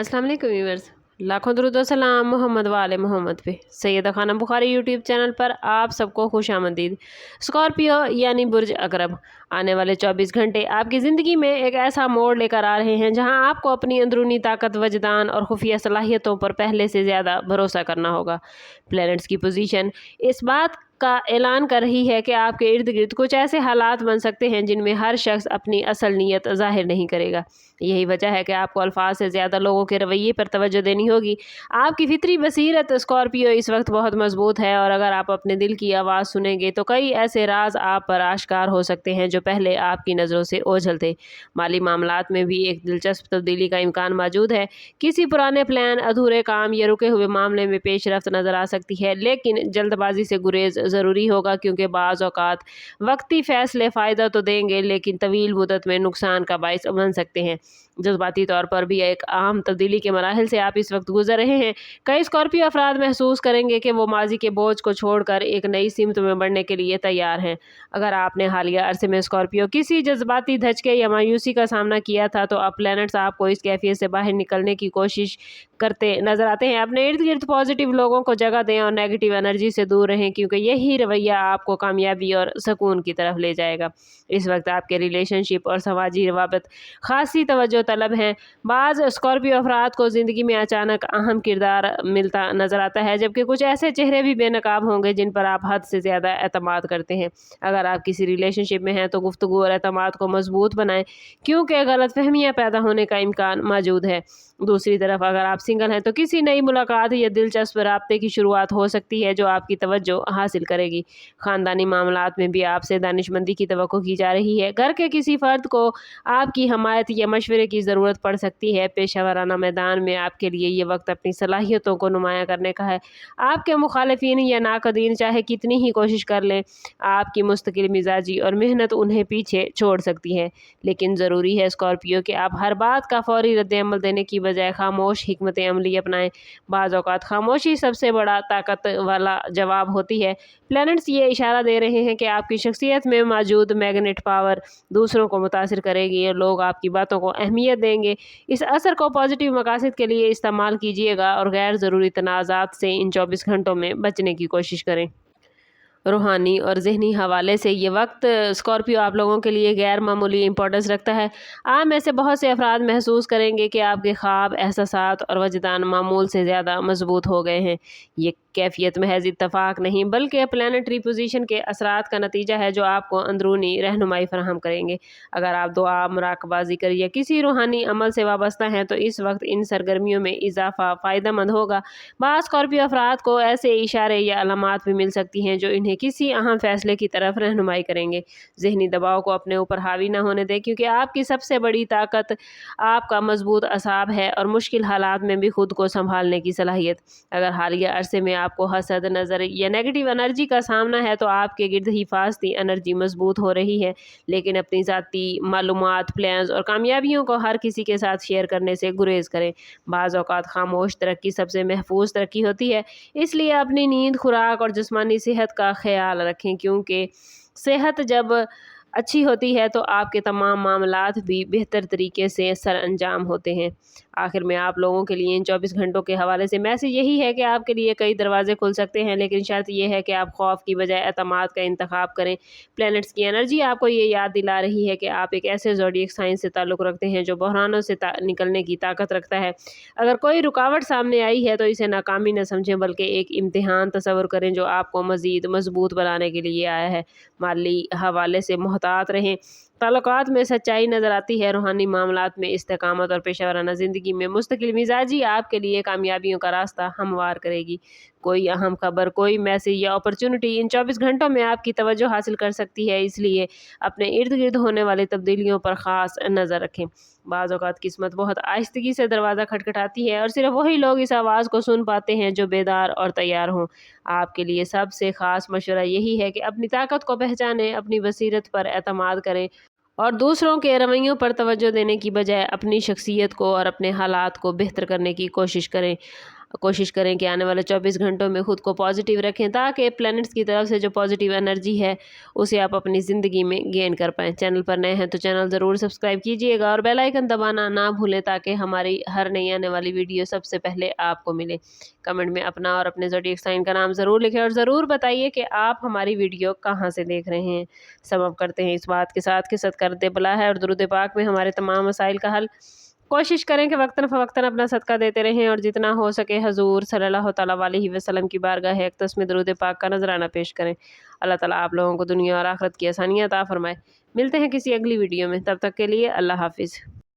अस्सलाम वालेकुम व्यूअर्स, लाखों दरूद व सलाम मोहम्मद वाले मोहम्मद पे। सैयदा खानम बुखारी यूट्यूब चैनल पर आप सबको खुशामदीद। स्कॉर्पियो यानी बुर्ज अकरब आने वाले 24 घंटे आपकी ज़िंदगी में एक ऐसा मोड़ लेकर आ रहे हैं जहां आपको अपनी अंदरूनी ताकत, वजदान और खुफिया सलाहियतों पर पहले से ज़्यादा भरोसा करना होगा। प्लैनेट्स की पोजीशन इस बात का ऐलान कर रही है कि आपके इर्द गिर्द कुछ ऐसे हालात बन सकते हैं जिनमें हर शख्स अपनी असल नीयत ज़ाहिर नहीं करेगा। यही वजह है कि आपको अल्फाज से ज़्यादा लोगों के रवैये पर तवज्जो देनी होगी। आपकी फितरी बसीरत स्कॉर्पियो इस वक्त बहुत मजबूत है और अगर आप अपने दिल की आवाज़ सुनेंगे तो कई ऐसे राज आप पर आश्कार हो सकते हैं जो पहले आपकी नज़रों से ओझल थे। माली मामलात में भी एक दिलचस्प तब्दीली का इम्कान मौजूद है। किसी पुराने प्लान, अधूरे काम या रुके हुए मामले में पेशरफ्त नज़र आ सकती है, लेकिन जल्दबाजी से गुरेज ज़रूरी होगा क्योंकि बाज़ औक़ात वक्ती फ़ैसले फ़ायदा तो देंगे लेकिन तवील मुद्दत में नुकसान का बाइस बन सकते हैं। जज्बाती तौर पर भी एक अहम तब्दीली के मराहिल से आप इस वक्त गुजर रहे हैं। कई स्कॉर्पियो अफराद महसूस करेंगे कि वो माजी के बोझ को छोड़कर एक नई सिमत में बढ़ने के लिए तैयार हैं। अगर आपने हालिया अरसे में स्कॉर्पियो किसी जज्बाती धचके या मायूसी का सामना किया था तो अब प्लैनेट्स आपको इस कैफियत से बाहर निकलने की कोशिश करते नजर आते हैं। अपने इर्द गिर्द पॉजिटिव लोगों को जगह दें और नेगेटिव एनर्जी से दूर रहें क्योंकि यही रवैया आपको कामयाबी और सुकून की तरफ ले जाएगा। इस वक्त आपके रिलेशनशिप और समाजी रवाबत खासी तवज्जो तलब हैं। बाज़ स्कॉर्पियो अफराद को ज़िंदगी में अचानक अहम किरदार मिलता नज़र आता है, जबकि कुछ ऐसे चेहरे भी बेनकाब होंगे जिन पर आप हद से ज़्यादा एतमाद करते हैं। अगर आप किसी रिलेशनशिप में हैं तो गुफ्तगू और एतमाद को मजबूत बनाएं क्योंकि गलतफहमियाँ पैदा होने का इम्कान मौजूद है। दूसरी तरफ अगर आप सिंगल हैं तो किसी नई मुलाकात या दिलचस्प राब्ते की शुरुआत हो सकती है जो आपकी तवज्जो हासिल करेगी। ख़ानदानी मामलात में भी आपसे दानिशमंदी की तवक्को की जा रही है। घर के किसी फ़र्द को आपकी हमायत या मशवरे की ज़रूरत पड़ सकती है। पेशेवराना मैदान में आपके लिए ये वक्त अपनी सलाहियतों को नुमायाँ करने का है। आपके मुखालिफिन या नाकदीन चाहे कितनी ही कोशिश कर लें, आपकी मुस्तकिल मिजाजी और मेहनत उन्हें पीछे छोड़ सकती है। लेकिन ज़रूरी है स्कॉर्पियो कि आप हर बात का फौरी रद्द-ए-अमल देने की बजाय खामोश हिकमत अमली अपनाएं। बाज़ औक़ात खामोशी सबसे बड़ा ताकत वाला जवाब होती है। प्लैनेट्स ये इशारा दे रहे हैं कि आपकी शख्सियत में मौजूद मैग्नेट पावर दूसरों को मुतासिर करेगी और लोग आपकी बातों को अहमियत देंगे। इस असर को पॉजिटिव मकासद के लिए इस्तेमाल कीजिएगा और गैर ज़रूरी तनाज़ात से इन 24 घंटों में बचने की कोशिश करें। रूहानी और ज़हनी हवाले से ये वक्त स्कॉर्पियो आप लोगों के लिए गैर मामूली इंपॉर्टेंस रखता है। आप में से बहुत से अफराद महसूस करेंगे कि आपके ख्वाब, एहसासात और वजदान मामूल से ज़्यादा मजबूत हो गए हैं। ये कैफियत महज इत्तफाक नहीं बल्कि प्लानिटरी पोजीशन के असरात का नतीजा है जो आपको अंदरूनी रहनुमाई फराहम करेंगे। अगर आप दुआ, मुराकबा, ज़िक्र या किसी रूहानी अमल से वाबस्ता हैं तो इस वक्त इन सरगर्मियों में इजाफा फ़ायदेमंद होगा। बाज़ स्कॉर्पियो अफराद को ऐसे इशारे या अलामात भी मिल सकती हैं जो इन्हें किसी अहम फैसले की तरफ रहनुमाई करेंगे। ज़हनी दबाव को अपने ऊपर हावी न होने दें क्योंकि आपकी सबसे बड़ी ताकत आपका मजबूत असाब है और मुश्किल हालात में भी खुद को संभालने की सलाहियत। अगर हालिया अरसे में आपको हसद, नज़र या नेगेटिव एनर्जी का सामना है तो आपके गिर्द हिफाजती एनर्जी मजबूत हो रही है, लेकिन अपनी ज़ाती मालूमात, प्लान्स और कामयाबियों को हर किसी के साथ शेयर करने से गुरेज करें। बाज़ औक़ात खामोश तरक्की सबसे महफूज तरक्की होती है, इसलिए अपनी नींद, खुराक और जिस्मानी सेहत का ख्याल रखें क्योंकि सेहत जब अच्छी होती है तो आपके तमाम मामलात भी बेहतर तरीके से सर अंजाम होते हैं। आखिर में आप लोगों के लिए इन 24 घंटों के हवाले से मैसेज यही है कि आपके लिए कई दरवाजे खुल सकते हैं, लेकिन शर्त यह है कि आप खौफ की बजाय एतमाद का इंतखाब करें। प्लैनेट्स की एनर्जी आपको ये याद दिला रही है कि आप एक ऐसे ज़ोडिएक साइन से ताल्लुक़ रखते हैं जो बहरानों से निकलने की ताकत रखता है। अगर कोई रुकावट सामने आई है तो इसे नाकामी न समझें बल्कि एक इम्तिहान तस्वुर करें जो आपको मज़ीद मजबूत बनाने के लिए आया है। माली हवाले से मोहतात रहें, ताल्लुकात में सच्चाई नज़र आती है, रूहानी मामलात में इस्तेकामत और पेशेवराना ज़िंदगी में मुस्तकिल मिजाजी आपके लिए कामयाबियों का रास्ता हमवार करेगी। कोई अहम खबर, कोई मैसेज या अपॉर्चुनिटी इन 24 घंटों में आपकी तवज्जो हासिल कर सकती है, इसलिए अपने इर्द गिर्द होने वाली तब्दीलियों पर ख़ास नज़र रखें। बाज़ औक़ात किस्मत बहुत आहिस्तगी से दरवाज़ा खटखटाती है और सिर्फ वही लोग इस आवाज़ को सुन पाते हैं जो बेदार और तैयार हों। आपके लिए सबसे ख़ास मशवरा यही है कि अपनी ताकत को पहचानें, अपनी बसीरत पर एतमाद करें और दूसरों के रवैयों पर तवज्जो देने की बजाय अपनी शख्सियत को और अपने हालात को बेहतर करने की कोशिश करें। कोशिश करें कि आने वाले 24 घंटों में ख़ुद को पॉजिटिव रखें, ताकि प्लैनेट्स की तरफ से जो पॉजिटिव एनर्जी है उसे आप अपनी ज़िंदगी में गेन कर पाएँ। चैनल पर नए हैं तो चैनल ज़रूर सब्सक्राइब कीजिएगा और बेल आइकन दबाना ना भूलें, ताकि हमारी हर नई आने वाली वीडियो सबसे पहले आपको मिले। कमेंट में अपना और अपने ज़ोडिएक साइन का नाम ज़रूर लिखें और ज़रूर बताइए कि आप हमारी वीडियो कहाँ से देख रहे हैं। समाप्त करते हैं इस बात के साथ कि सदका बला है और दुरूद पाक में हमारे तमाम मसाइल का हल। कोशिश करें कि वक्तन फ़वक्तन अपना सदका देते रहें और जितना हो सके हजूर सल्लल्लाहु तआला अलैहि वसल्लम की बारगाह अक़दस में दुरूद पाक का नजराना पेश करें। अल्लाह ताला आप लोगों को दुनिया और आखिरत की आसानियाँ अता फरमाए। मिलते हैं किसी अगली वीडियो में, तब तक के लिए अल्लाह हाफिज़।